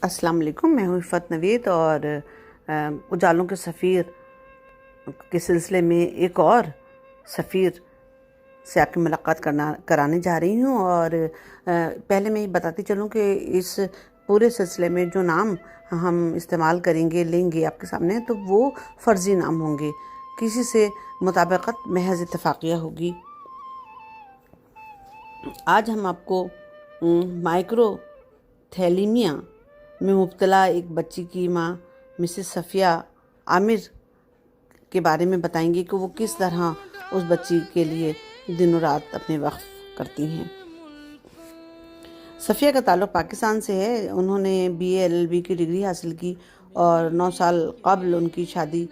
السلام علیکم، میں ہوں عفت نوید اور اجالوں کے سفیر کے سلسلے میں ایک اور سفیر سے آپ کی ملاقات کرانے جا رہی ہوں۔ اور پہلے میں یہ بتاتی چلوں کہ اس پورے سلسلے میں جو نام ہم استعمال کریں گے لیں گے آپ کے سامنے، تو وہ فرضی نام ہوں گے، کسی سے مطابقت محض اتفاقیہ ہوگی۔ آج ہم آپ کو مائکرو تھیلیمیا میں مبتلا ایک بچی کی ماں مسز صفیہ عامر کے بارے میں بتائیں گے کہ وہ کس طرح اس بچی کے لیے دن و رات اپنے وقف کرتی ہیں۔ صفیہ کا تعلق پاکستان سے ہے۔ انہوں نے BA LLB کی ڈگری حاصل کی اور 9 سال قبل ان کی شادی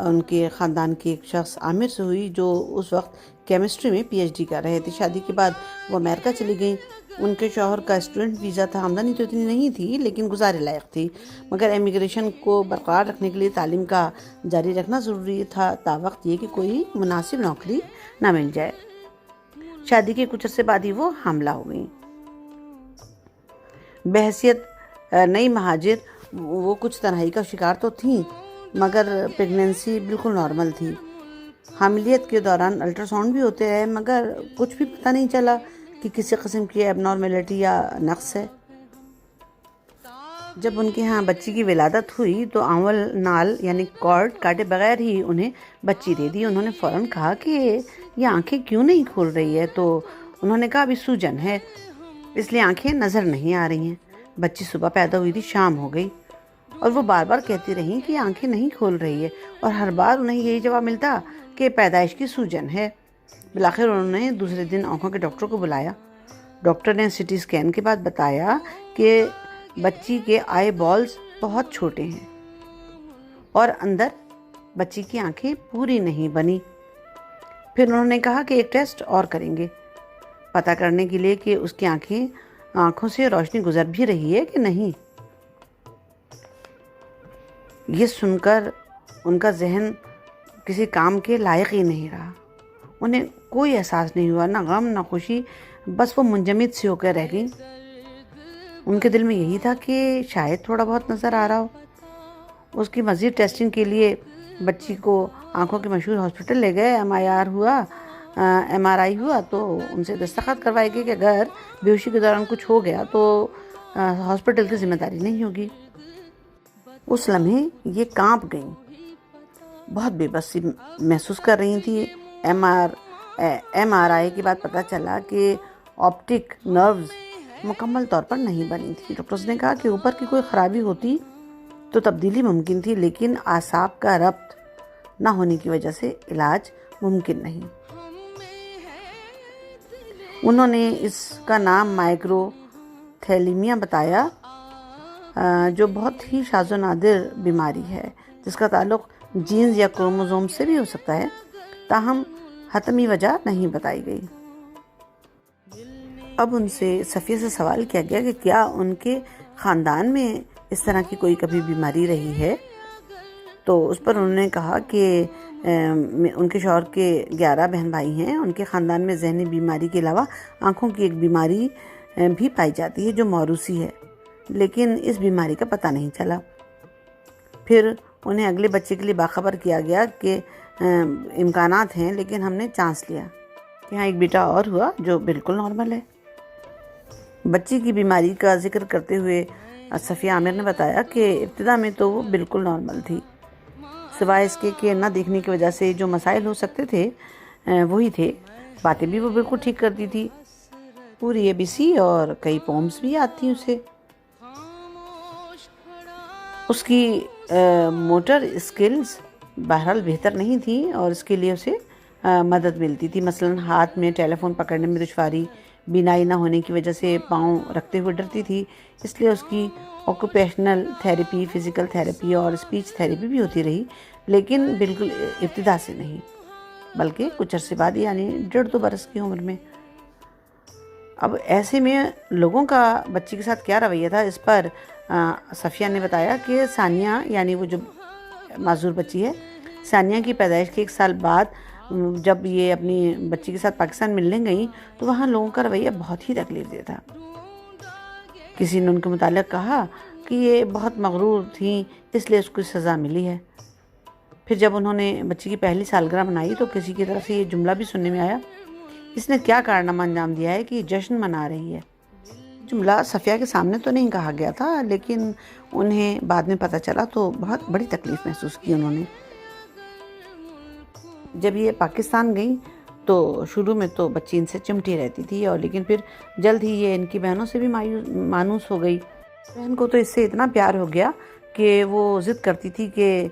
ان کے خاندان کے ایک شخص عامر سے ہوئی، جو اس وقت کیمسٹری میں PhD کر رہے تھے۔ شادی کے بعد وہ امریکہ چلی گئیں۔ ان کے شوہر کا اسٹوڈنٹ ویزا تھا، آمدنی تو اتنی نہیں تھی لیکن گزارے لائق تھی، مگر امیگریشن کو برقرار رکھنے کے لیے تعلیم کا جاری رکھنا ضروری تھا، تاوقت یہ کہ کوئی مناسب نوکری نہ مل جائے۔ شادی کے کچھ عرصے بعد ہی وہ حاملہ ہو گئیں۔ بحیثیت نئی مہاجر وہ کچھ تنہائی کا شکار تو تھیں، مگر پریگننسی بالکل نارمل تھی۔ حاملیت کے دوران الٹرا ساؤنڈ بھی ہوتے رہے، مگر کچھ بھی پتہ نہیں چلا کہ کسی قسم کی ایب نارمیلٹی یا نقص ہے۔ جب ان کے ہاں بچی کی ولادت ہوئی تو اول نال یعنی کارڈ کاٹے بغیر ہی انہیں بچی دے دی۔ انہوں نے فوراً کہا کہ یہ آنکھیں کیوں نہیں کھول رہی ہے، تو انہوں نے کہا ابھی سوجن ہے، اس لیے آنکھیں نظر نہیں آ رہی ہیں۔ بچی صبح پیدا ہوئی تھی، شام ہو گئی اور وہ بار بار کہتی رہیں کہ آنکھیں نہیں کھول رہی ہے، اور ہر بار انہیں یہی جواب ملتا کہ پیدائش کی سوجن ہے۔ بالآخر انہوں نے دوسرے دن آنکھوں کے ڈاکٹر کو بلایا۔ ڈاکٹر نے CT اسکین کے بعد بتایا کہ بچی کے آئی بالز بہت چھوٹے ہیں اور اندر بچی کی آنکھیں پوری نہیں بنی۔ پھر انہوں نے کہا کہ ایک ٹیسٹ اور کریں گے، پتہ کرنے کے لیے کہ اس کی آنکھوں سے روشنی گزر بھی رہی ہے کہ نہیں۔ یہ سن کر ان کا ذہن کسی کام کے لائق ہی نہیں رہا۔ انہیں کوئی احساس نہیں ہوا، نہ غم نہ خوشی، بس وہ منجمد سی ہو کر رہ گئیں۔ ان کے دل میں یہی تھا کہ شاید تھوڑا بہت نظر آ رہا ہو۔ اس کی مزید ٹیسٹنگ کے لیے بچی کو آنکھوں کے مشہور ہاسپٹل لے گئے۔ MRI ہوا تو ان سے دستخط کروائے گئے کہ اگر بے ہوشی کے دوران کچھ ہو گیا تو ہاسپٹل کی ذمہ داری نہیں ہوگی۔ اس لمحے یہ کانپ گئیں، بہت بے بسی محسوس کر رہی تھی۔ MRI کے بعد پتہ چلا کہ آپٹک نروز مکمل طور پر نہیں بنی تھی۔ ڈاکٹرز نے کہا کہ اوپر کی کوئی خرابی ہوتی تو تبدیلی ممکن تھی، لیکن اعصاب کا ربط نہ ہونے کی وجہ سے علاج ممکن نہیں۔ انہوں نے اس کا نام مائکرو تھیلیمیا بتایا، جو بہت ہی شاذ و نادر بیماری ہے جس کا تعلق جینز یا کروموزوم سے بھی ہو سکتا ہے، تاہم حتمی وجہ نہیں بتائی گئی۔ اب ان سے صفیہ سے سوال کیا گیا کہ کیا ان کے خاندان میں اس طرح کی کوئی کبھی بیماری رہی ہے، تو اس پر انہوں نے کہا کہ ان کے شوہر کے 11 بہن بھائی ہیں۔ ان کے خاندان میں ذہنی بیماری کے علاوہ آنکھوں کی ایک بیماری بھی پائی جاتی ہے جو موروثی ہے، لیکن اس بیماری کا پتہ نہیں چلا۔ پھر انہیں اگلے بچے کے لیے باخبر کیا گیا کہ امکانات ہیں، لیکن ہم نے چانس لیا کہ ہاں ایک بیٹا اور ہوا جو بالکل نارمل ہے۔ بچی کی بیماری کا ذکر کرتے ہوئے صفیہ عامر نے بتایا کہ ابتدا میں تو وہ بالکل نارمل تھی، سوائے اس کے کہ نہ دیکھنے کی وجہ سے جو مسائل ہو سکتے تھے وہی تھے۔ باتیں بھی وہ بالکل ٹھیک کرتی تھی، پوری ABC اور کئی پومز بھی یاد تھیں اسے۔ اس کی موٹر اسکلز بہرحال بہتر نہیں تھیں اور اس کے لیے اسے مدد ملتی تھی، مثلاً ہاتھ میں ٹیلی فون پکڑنے میں دشواری، بینائی نہ ہونے کی وجہ سے پاؤں رکھتے ہوئے ڈرتی تھی، اس لیے اس کی آکوپیشنل تھیراپی، فزیکل تھیراپی اور اسپیچ تھیراپی بھی ہوتی رہی، لیکن بالکل ابتدا سے نہیں، بلکہ کچھ عرصے بعد، یعنی 1.5-2 برس کی عمر میں۔ اب ایسے میں لوگوں کا بچی کے ساتھ کیا رویہ تھا، اس پر صفیہ نے بتایا کہ ثانیہ، یعنی وہ جو معذور بچی ہے، ثانیہ کی پیدائش کے 1 سال بعد جب یہ اپنی بچی کے ساتھ پاکستان ملنے گئیں تو وہاں لوگوں کا رویہ بہت ہی تکلیف دہ تھا۔ کسی نے ان کے متعلق کہا کہ یہ بہت مغرور تھیں، اس لیے اس کو سزا ملی ہے۔ پھر جب انہوں نے بچی کی پہلی سالگرہ منائی تو کسی کی طرف سے یہ جملہ بھی سننے میں آیا، اس نے کیا کارنامہ انجام دیا ہے کہ یہ جشن منا رہی ہے۔ جملہ صفیہ کے سامنے تو نہیں کہا گیا تھا، لیکن انہیں بعد میں پتہ چلا تو بہت بڑی تکلیف محسوس کی انہوں نے۔ جب یہ پاکستان گئیں تو شروع میں تو بچی ان سے چمٹی رہتی تھی، اور لیکن پھر جلد ہی یہ ان کی بہنوں سے بھی مانوس ہو گئی۔ بہن کو تو اس سے اتنا پیار ہو گیا کہ وہ ضد کرتی تھی کہ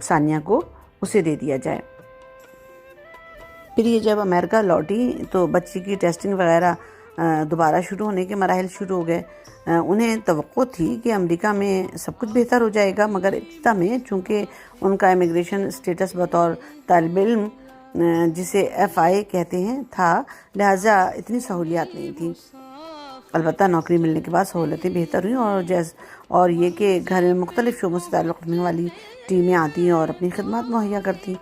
ثانیہ کو اسے دے دیا جائے۔ پھر یہ جب امریکہ لوٹی تو بچی کی ٹیسٹنگ وغیرہ دوبارہ شروع ہونے کے مراحل شروع ہو گئے۔ انہیں توقع تھی کہ امریکہ میں سب کچھ بہتر ہو جائے گا، مگر ابتدا میں چونکہ ان کا امیگریشن اسٹیٹس بطور طالب علم جسے FI کہتے ہیں تھا، لہٰذا اتنی سہولیات نہیں تھیں۔ البتہ نوکری ملنے کے بعد سہولتیں بہتر ہوئیں، اور یہ کہ گھر میں مختلف شعبوں سے تعلق رکھنے والی ٹیمیں آتی اور اپنی خدمات مہیا کرتی۔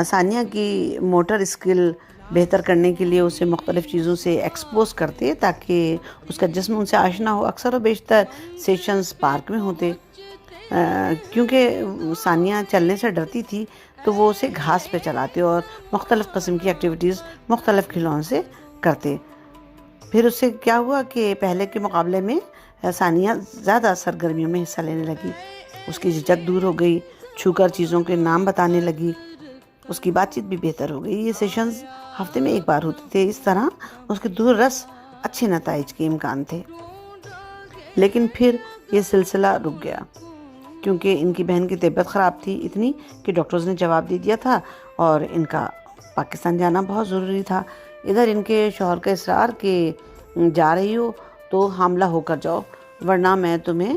ثانیہ کی موٹر اسکل بہتر کرنے کے لیے اسے مختلف چیزوں سے ایکسپوز کرتے تاکہ اس کا جسم ان سے آشنا ہو۔ اکثر و بیشتر سیشنز پارک میں ہوتے۔ کیونکہ ثانیہ چلنے سے ڈرتی تھی تو وہ اسے گھاس پہ چلاتے اور مختلف قسم کی ایکٹیویٹیز مختلف کھلونوں سے کرتے۔ پھر اس سے کیا ہوا کہ پہلے کے مقابلے میں ثانیہ زیادہ سرگرمیوں میں حصہ لینے لگی۔ اس کی جھجک دور ہو گئی، چھو کر چیزوں کے نام بتانے لگی، اس کی بات چیت بھی بہتر ہو گئی۔ یہ سیشنز ہفتے میں ایک بار ہوتے تھے۔ اس طرح اس کے دور رس اچھے نتائج کے امکان تھے۔ لیکن پھر یہ سلسلہ رک گیا کیونکہ ان کی بہن کی طبیعت خراب تھی، اتنی کہ ڈاکٹرز نے جواب دے دیا تھا اور ان کا پاکستان جانا بہت ضروری تھا۔ ادھر ان کے شوہر کا اصرار کہ جا رہی ہو تو حاملہ ہو کر جاؤ، ورنہ میں تمہیں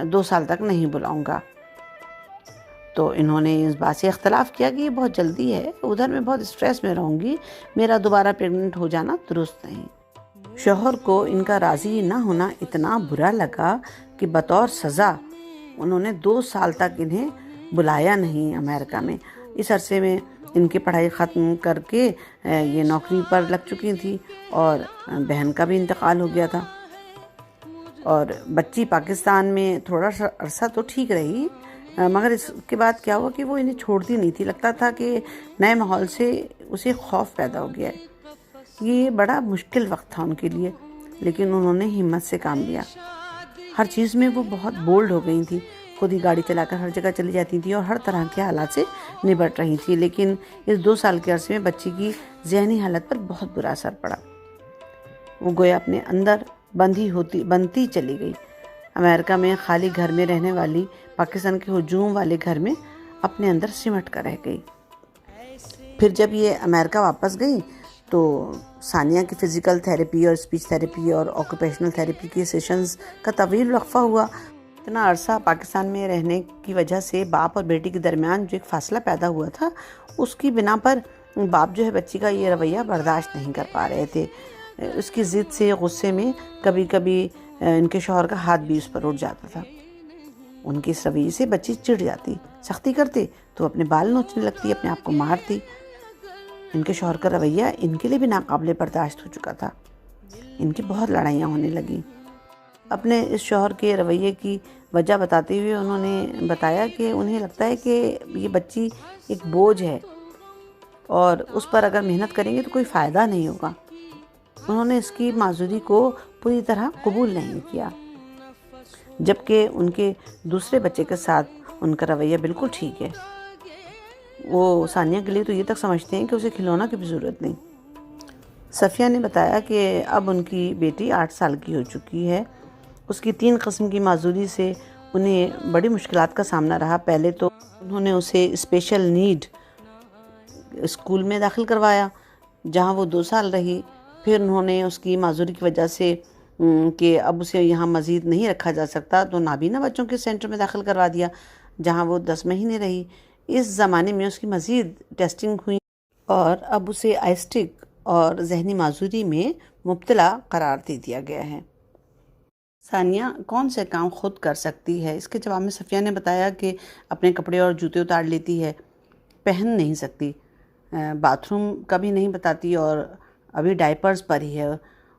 2 سال تک نہیں بلاؤں گا۔ تو انہوں نے اس بات سے اختلاف کیا کہ یہ بہت جلدی ہے، ادھر میں بہت اسٹریس میں رہوں گی، میرا دوبارہ پریگننٹ ہو جانا درست نہیں۔ شوہر کو ان کا راضی نہ ہونا اتنا برا لگا کہ بطور سزا انہوں نے 2 سال تک انہیں بلایا نہیں امریکہ میں۔ اس عرصے میں ان کی پڑھائی ختم کر کے یہ نوکری پر لگ چکی تھی اور بہن کا بھی انتقال ہو گیا تھا، اور بچی پاکستان میں تھوڑا سا عرصہ تو ٹھیک رہی، مگر اس کے بعد کیا ہوا کہ وہ انہیں چھوڑتی نہیں تھی۔ لگتا تھا کہ نئے ماحول سے اسے خوف پیدا ہو گیا ہے۔ یہ بڑا مشکل وقت تھا ان کے لیے، لیکن انہوں نے ہمت سے کام لیا۔ ہر چیز میں وہ بہت بولڈ ہو گئی تھی، خود ہی گاڑی چلا کر ہر جگہ چلی جاتی تھیں اور ہر طرح کے حالات سے نبٹ رہی تھی۔ لیکن اس 2 سال کے عرصے میں بچی کی ذہنی حالت پر بہت برا اثر پڑا۔ وہ گویا اپنے اندر بندھی چلی گئی۔ امریکہ میں خالی گھر میں رہنے والی پاکستان کے ہجوم والے گھر میں اپنے اندر سمٹ کر رہ گئی۔ پھر جب یہ امریکہ واپس گئی تو ثانیہ کی فزیکل تھیراپی اور اسپیچ تھیراپی اور آکوپیشنل تھیراپی کے سیشنز کا طویل وقفہ ہوا۔ اتنا عرصہ پاکستان میں رہنے کی وجہ سے باپ اور بیٹی کے درمیان جو ایک فاصلہ پیدا ہوا تھا، اس کی بنا پر باپ جو ہے بچی کا یہ رویہ برداشت نہیں کر پا رہے تھے۔ اس کی ضد سے، غصے میں کبھی کبھی ان کے شوہر کا ہاتھ بھی اس پر اٹھ جاتا تھا۔ ان کے اس رویے سے بچی چڑ جاتی، سختی کرتے تو اپنے بال نوچنے لگتی، اپنے آپ کو مارتی۔ ان کے شوہر کا رویہ ان کے لیے بھی ناقابل برداشت ہو چکا تھا۔ ان کی بہت لڑائیاں ہونے لگیں۔ اپنے اس شوہر کے رویے کی وجہ بتاتے ہوئے انہوں نے بتایا کہ انہیں لگتا ہے کہ یہ بچی ایک بوجھ ہے اور اس پر اگر محنت کریں گے تو کوئی فائدہ نہیں ہوگا۔ انہوں نے اس کی معذوری کو پوری طرح قبول نہیں کیا، جبکہ ان کے دوسرے بچے کے ساتھ ان کا رویہ بالکل ٹھیک ہے۔ وہ ثانیہ کے لیے تو یہ تک سمجھتے ہیں کہ اسے کھلونا کی بھی ضرورت نہیں۔ صفیہ نے بتایا کہ اب ان کی بیٹی 8 سال کی ہو چکی ہے۔ اس کی 3 قسم کی معذوری سے انہیں بڑی مشکلات کا سامنا رہا۔ پہلے تو انہوں نے اسے اسپیشل نیڈ اسکول میں داخل کروایا جہاں وہ 2 سال رہی۔ پھر انہوں نے اس کی معذوری کی وجہ سے کہ اب اسے یہاں مزید نہیں رکھا جا سکتا تو نابینا بچوں کے سینٹر میں داخل کروا دیا جہاں وہ 10 مہینے رہی۔ اس زمانے میں اس کی مزید ٹیسٹنگ ہوئی اور اب اسے آئسٹک اور ذہنی معذوری میں مبتلا قرار دے دیا گیا ہے۔ ثانیہ کون سے کام خود کر سکتی ہے؟ اس کے جواب میں صفیہ نے بتایا کہ اپنے کپڑے اور جوتے اتار لیتی ہے، پہن نہیں سکتی، باتھ روم کا بھی نہیں بتاتی اور ابھی ڈائپرز پر ہی ہے،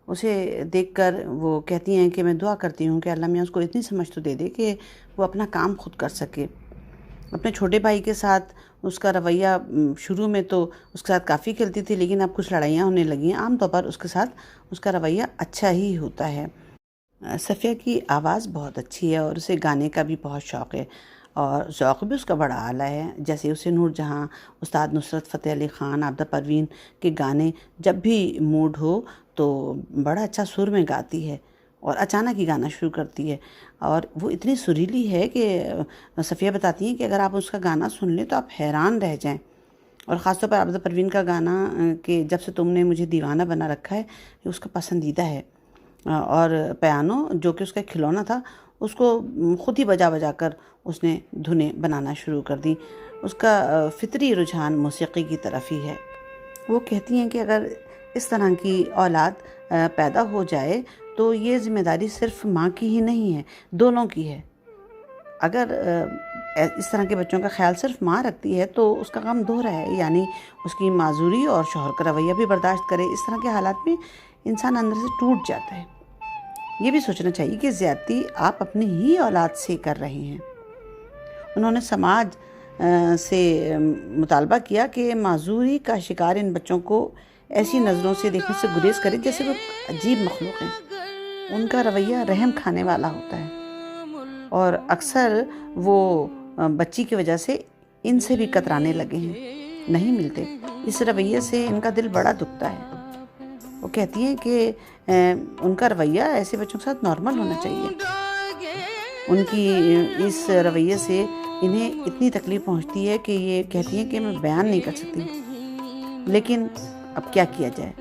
اسے دیکھ کر وہ کہتی ہیں کہ میں دعا کرتی ہوں کہ اللہ میاں اس کو اتنی سمجھ تو دے دے کہ وہ اپنا کام خود کر سکے۔ اپنے چھوٹے بھائی کے ساتھ اس کا رویہ شروع میں تو اس کے ساتھ کافی کھلتی تھی، لیکن اب کچھ لڑائیاں ہونے لگی ہیں۔ عام طور پر اس کے ساتھ اس کا رویہ اچھا ہی ہوتا ہے۔ صفیہ کی آواز بہت اچھی ہے اور اسے گانے کا بھی بہت شوق ہے، اور ذوق بھی اس کا بڑا اعلیٰ ہے۔ جیسے اسے نور جہاں، استاد نصرت فتح علی خان، عابدہ پروین کے گانے جب بھی موڈ ہو تو بڑا اچھا سر میں گاتی ہے اور اچانک ہی گانا شروع کرتی ہے، اور وہ اتنی سریلی ہے کہ صفیہ بتاتی ہیں کہ اگر آپ اس کا گانا سن لیں تو آپ حیران رہ جائیں۔ اور خاص طور پر عابدہ پروین کا گانا کہ جب سے تم نے مجھے دیوانہ بنا رکھا ہے، یہ اس کا پسندیدہ ہے۔ اور پیانو جو کہ اس کا کھلونا تھا، اس کو خود ہی بجا بجا کر اس نے دھنیں بنانا شروع کر دی۔ اس کا فطری رجحان موسیقی کی طرف ہی ہے۔ وہ کہتی ہیں کہ اگر اس طرح کی اولاد پیدا ہو جائے تو یہ ذمہ داری صرف ماں کی ہی نہیں ہے، دونوں کی ہے۔ اگر اس طرح کے بچوں کا خیال صرف ماں رکھتی ہے تو اس کا غم دوہرا ہے، یعنی اس کی معذوری اور شوہر کا رویہ بھی برداشت کرے۔ اس طرح کے حالات میں انسان اندر سے ٹوٹ جاتا ہے۔ یہ بھی سوچنا چاہیے کہ زیادتی آپ اپنی ہی اولاد سے کر رہے ہیں۔ انہوں نے سماج سے مطالبہ کیا کہ معذوری کا شکار ان بچوں کو ایسی نظروں سے دیکھنے سے گریز کرے جیسے وہ عجیب مخلوق ہیں۔ ان کا رویہ رحم کھانے والا ہوتا ہے، اور اکثر وہ بچی کی وجہ سے ان سے بھی کترانے لگے ہیں، نہیں ملتے۔ اس رویے سے ان کا دل بڑا دکھتا ہے۔ وہ کہتی ہیں کہ ان کا رویہ ایسے بچوں کے ساتھ نارمل ہونا چاہیے۔ ان کی اس رویے سے انہیں اتنی تکلیف پہنچتی ہے کہ یہ کہتی ہیں کہ میں بیان نہیں کر سکتی، لیکن اب کیا کیا جائے۔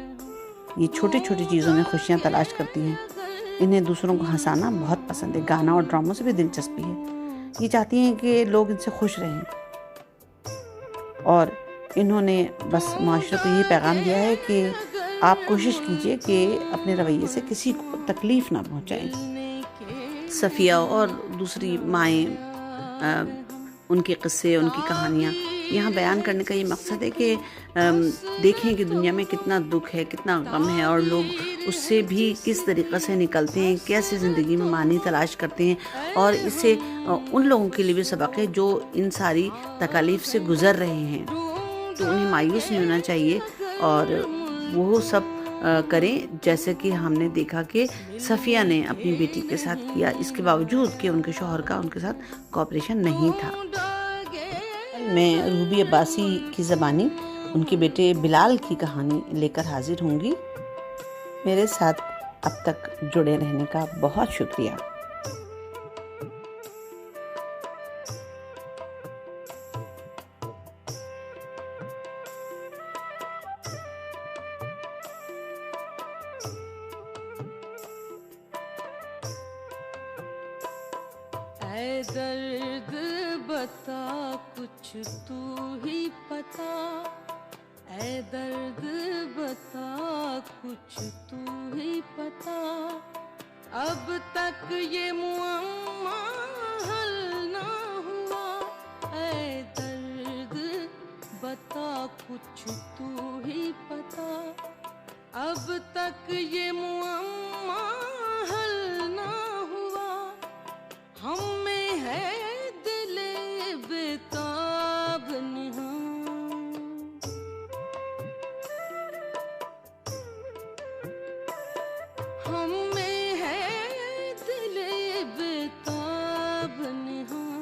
یہ چھوٹی چھوٹی چیزوں میں خوشیاں تلاش کرتی ہیں۔ انہیں دوسروں کو ہنسانا بہت پسند ہے، گانا اور ڈراموں سے بھی دلچسپی ہے۔ یہ چاہتی ہیں کہ لوگ ان سے خوش رہیں، اور انہوں نے بس معاشرے کو یہ پیغام دیا ہے کہ آپ کوشش کیجئے کہ اپنے رویے سے کسی کو تکلیف نہ پہنچائیں۔ صفیہ اور دوسری مائیں، ان کے قصے، ان کی کہانیاں یہاں بیان کرنے کا یہ مقصد ہے کہ دیکھیں کہ دنیا میں کتنا دکھ ہے، کتنا غم ہے، اور لوگ اس سے بھی کس طریقے سے نکلتے ہیں، کیسے زندگی میں معنی تلاش کرتے ہیں، اور اس سے ان لوگوں کے لیے بھی سبق ہے جو ان ساری تکالیف سے گزر رہے ہیں۔ تو انہیں مایوس نہیں ہونا چاہیے، اور وہ سب کریں جیسے کہ ہم نے دیکھا کہ صفیہ نے اپنی بیٹی کے ساتھ کیا، اس کے باوجود کہ ان کے شوہر کا ان کے ساتھ کوآپریشن نہیں تھا۔ میں روبی عباسی کی زبانی ان کے بیٹے بلال کی کہانی لے کر حاضر ہوں گی۔ میرے ساتھ اب تک جڑے رہنے کا بہت شکریہ۔ اے درد بتا کچھ تو ہی پتا، اے درد بتا کچھ تو ہی پتا، اب تک یہ معمہ حل نہ ہوا، اے درد بتا کچھ تو ہی پتا، اب تک یہ معمہ حل نہ ہوا، ہم میں ہے دل بےتاب نہاں، ہم میں ہے دل بےتاب نہاں،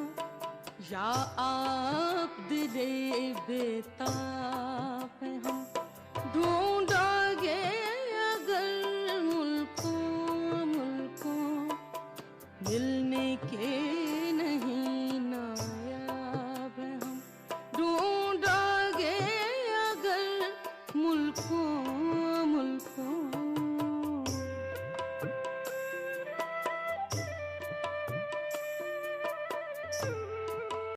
یا آپ دل بےتاب ہیں ہم ڈھونڈا گے اگر ملکوں ملکوں، ملنے کے نہیں